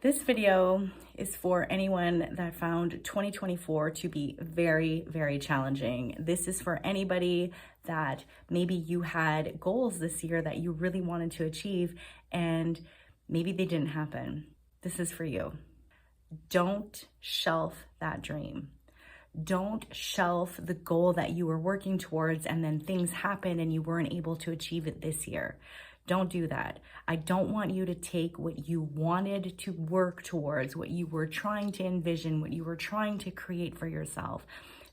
This video is for anyone that found 2024 to be very, very challenging. This is for anybody that maybe you had goals this year that you really wanted to achieve and maybe they didn't happen. This is for you. Don't shelf that dream. Don't shelf the goal that you were working towards and then things happen and you weren't able to achieve it this year. Don't do that. I don't want you to take what you wanted to work towards, what you were trying to envision, what you were trying to create for yourself.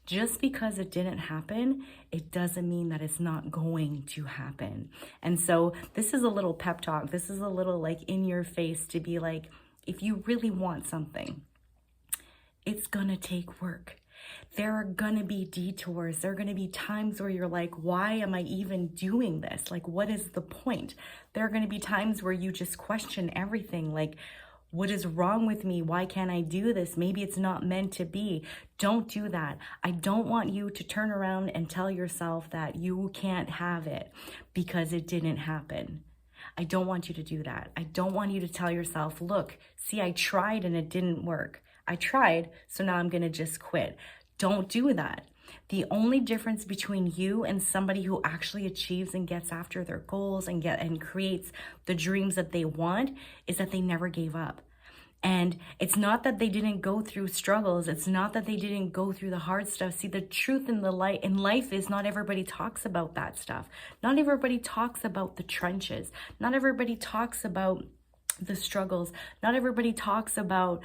Just because it didn't happen, it doesn't mean that it's not going to happen. And so this is a little pep talk. This is a little like in your face to be like, if you really want something, it's gonna take work. There are gonna be detours. There are gonna be times where you're like, why am I even doing this? Like, what is the point? There are gonna be times where you just question everything. Like, what is wrong with me? Why can't I do this? Maybe it's not meant to be. Don't do that. I don't want you to turn around and tell yourself that you can't have it because it didn't happen. I don't want you to do that. I don't want you to tell yourself, look, see, I tried and it didn't work. I tried, so now I'm gonna just quit. Don't do that. The only difference between you and somebody who actually achieves and gets after their goals and creates the dreams that they want is that they never gave up. And it's not that they didn't go through struggles. It's not that they didn't go through the hard stuff. See, the truth in life is not everybody talks about that stuff. Not everybody talks about the trenches. Not everybody talks about the struggles. Not everybody talks about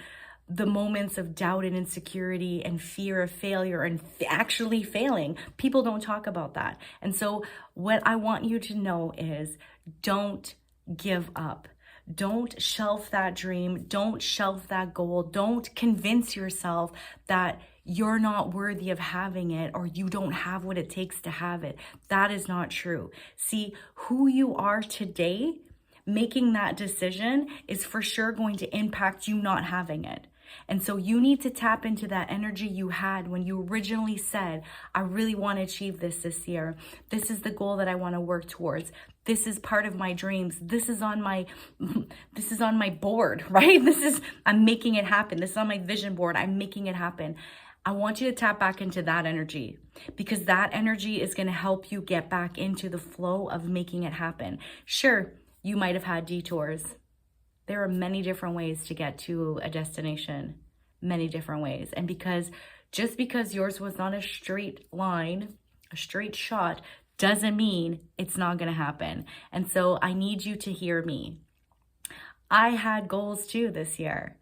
the moments of doubt and insecurity and fear of failure and actually failing. People don't talk about that. And so what I want you to know is don't give up. Don't shelf that dream. Don't shelf that goal. Don't convince yourself that you're not worthy of having it or you don't have what it takes to have it. That is not true. See, who you are today, making that decision is for sure going to impact you not having it. And so you need to tap into that energy you had when you originally said, I really want to achieve this year. This is the goal that I want to work towards. This is part of my dreams. This is on my board, right? I'm making it happen. This is on my vision board. I'm making it happen. I want you to tap back into that energy because that energy is going to help you get back into the flow of making it happen. Sure, you might have had detours. There are many different ways to get to a destination, many different ways. And just because yours was not a straight line, a straight shot, doesn't mean it's not going to happen. And so I need you to hear me. I had goals too this year.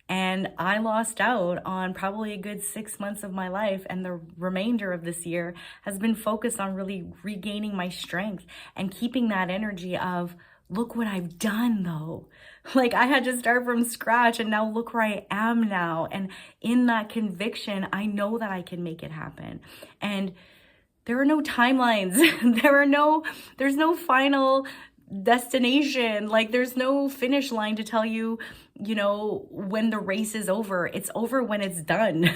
And I lost out on probably a good 6 months of my life. And the remainder of this year has been focused on really regaining my strength and keeping that energy of, look what I've done though. Like I had to start from scratch and now look where I am now. And in that conviction, I know that I can make it happen. And there are no timelines. There's no final destination. Like there's no finish line to tell you, when the race is over. It's over when it's done.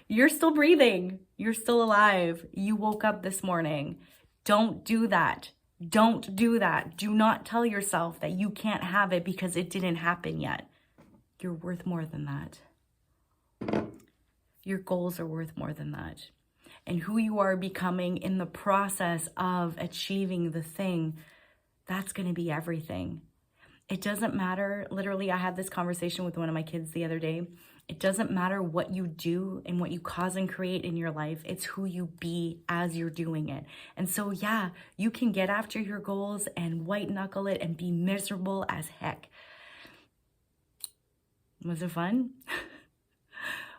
You're still breathing. You're still alive. You woke up this morning. Don't do that. Don't do that. Do not tell yourself that you can't have it because it didn't happen yet. You're worth more than that. Your goals are worth more than that. And who you are becoming in the process of achieving the thing, that's going to be everything. It doesn't matter. Literally, I had this conversation with one of my kids the other day. It doesn't matter what you do and what you cause and create in your life. It's who you be as you're doing it. And so, yeah, you can get after your goals and white knuckle it and be miserable as heck. Was it fun?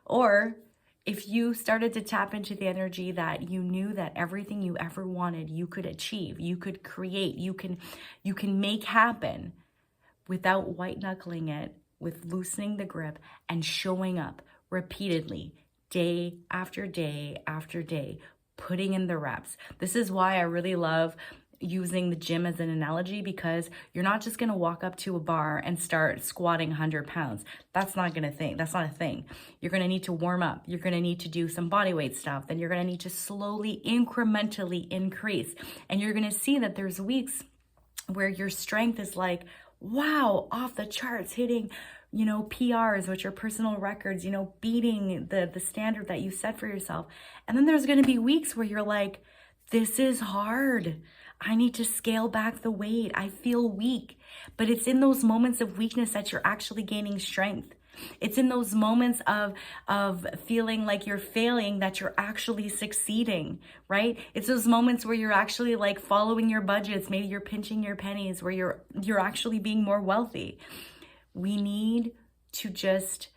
Or if you started to tap into the energy that you knew that everything you ever wanted, you could achieve, you could create, you can make happen without white knuckling it, with loosening the grip and showing up repeatedly, day after day after day, putting in the reps. This is why I really love using the gym as an analogy, because you're not just going to walk up to a bar and start squatting 100 pounds. That's not a thing. You're going to need to warm up. You're going to need to do some body weight stuff. Then you're going to need to slowly, incrementally increase. And you're going to see that there's weeks where your strength is like, wow, off the charts, hitting PRs, which are personal records, beating the standard that you set for yourself. And then there's going to be weeks where you're like, this is hard. I need to scale back the weight. I feel weak. But it's in those moments of weakness that you're actually gaining strength. It's in those moments of feeling like you're failing that you're actually succeeding, right? It's those moments where you're actually like following your budgets. Maybe you're pinching your pennies, where you're actually being more wealthy. We need to just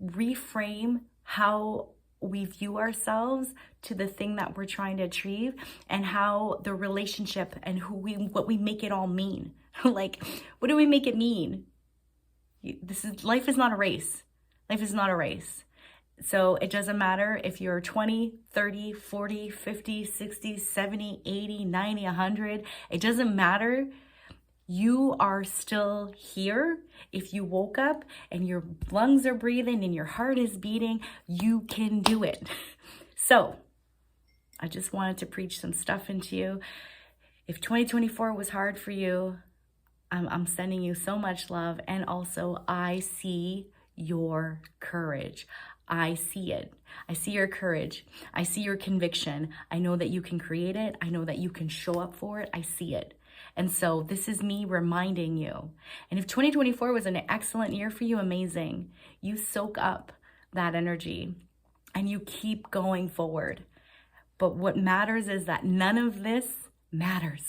reframe how we view ourselves to the thing that we're trying to achieve, and how the relationship and what we make it all mean. Like, what do we make it mean? Life is not a race. Life is not a race. So it doesn't matter if you're 20, 30, 40, 50, 60, 70, 80, 90, 100. It doesn't matter. You are still here. If you woke up and your lungs are breathing and your heart is beating, you can do it. So I just wanted to preach some stuff into you. If 2024 was hard for you, I'm sending you so much love. And also, I see your courage. I see it. I see your courage. I see your conviction. I know that you can create it. I know that you can show up for it. I see it. And so this is me reminding you. And if 2024 was an excellent year for you, amazing. You soak up that energy and you keep going forward. But what matters is that none of this matters.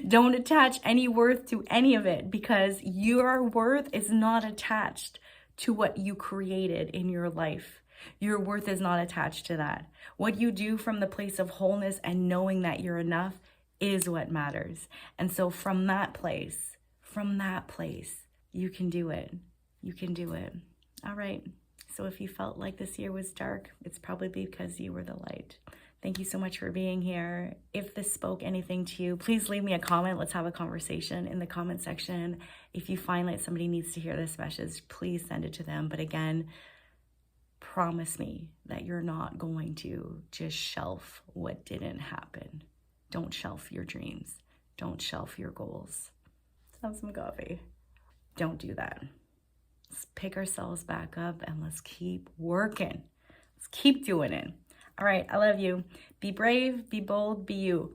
Don't attach any worth to any of it, because your worth is not attached to what you created in your life. Your worth is not attached to that. What you do from the place of wholeness and knowing that you're enough is what matters. And so from that place, you can do it. You can do it. All right. So if you felt like this year was dark, it's probably because you were the light. Thank you so much for being here. If this spoke anything to you, please leave me a comment. Let's have a conversation in the comment section. If you find like somebody needs to hear this message, please send it to them. But again, promise me that you're not going to just shelf what didn't happen. Don't shelf your dreams. Don't shelf your goals. Let's have some coffee. Don't do that. Let's pick ourselves back up and let's keep working. Let's keep doing it. All right, I love you. Be brave, be bold, be you.